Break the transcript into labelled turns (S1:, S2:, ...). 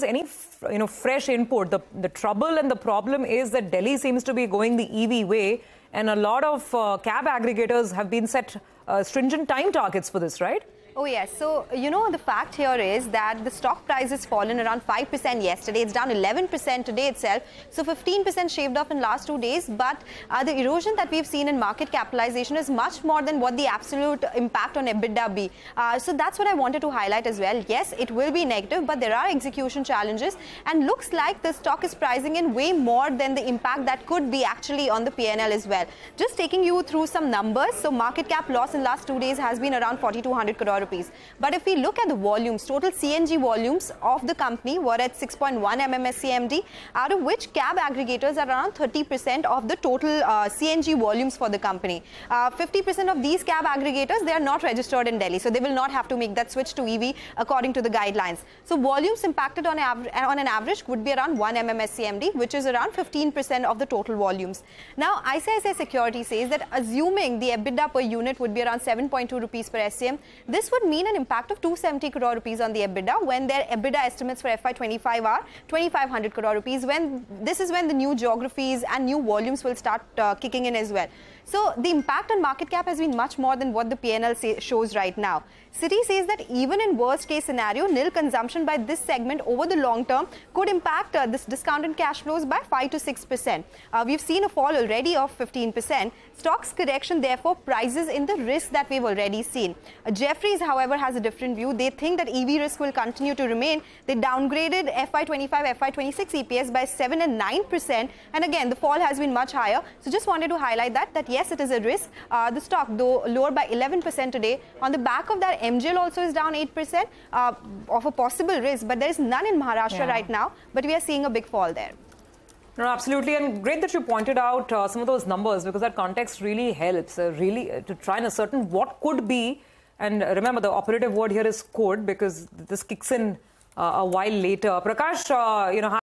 S1: Any fresh input. The trouble and the problem is that Delhi seems to be going the EV way, and a lot of cab aggregators have been set stringent time targets for this, right?
S2: Oh, yes. So, the fact here is that the stock price has fallen around 5% yesterday. It's down 11% today itself. So, 15% shaved off in last 2 days. But the erosion that we've seen in market capitalization is much more than what the absolute impact on EBITDA be. So, that's what I wanted to highlight as well. Yes, it will be negative, but there are execution challenges. And looks like the stock is pricing in way more than the impact that could be actually on the P&L as well. Just taking you through some numbers. So, market cap loss in last 2 days has been around 4,200 crore rupees. But if we look at the volumes, total CNG volumes of the company were at 6.1 MMSCMD, out of which cab aggregators are around 30% of the total CNG volumes for the company. 50% of these cab aggregators, they are not registered in Delhi, so they will not have to make that switch to EV according to the guidelines. So volumes impacted on an average would be around 1 MMSCMD, which is around 15% of the total volumes. Now, ICICI Security says that assuming the EBITDA per unit would be around 7.2 rupees per SCM, this would mean an impact of 270 crore rupees on the EBITDA, when their EBITDA estimates for FY25 are 2,500 crore rupees. This is when the new geographies and new volumes will start kicking in as well. So the impact on market cap has been much more than what the P&L shows right now. Citi says that even in worst case scenario, nil consumption by this segment over the long term could impact this discounted cash flows by 5 to 6%. We've seen a fall already of 15%. Stocks correction therefore prices in the risk that we've already seen. Jefferies, however, has a different view. They think that EV risk will continue to remain. They downgraded FY25, FY26 EPS by 7 and 9%. And again, the fall has been much higher. So just wanted to highlight that yes, it is a risk. The stock, though, lower by 11% today. On the back of that, MGL also is down 8% of a possible risk, but there is none in Maharashtra right now. But we are seeing a big fall there.
S1: No, absolutely, and great that you pointed out some of those numbers, because that context really helps, really to try and ascertain what could be. And remember, the operative word here is could, because this kicks in a while later. Prakash,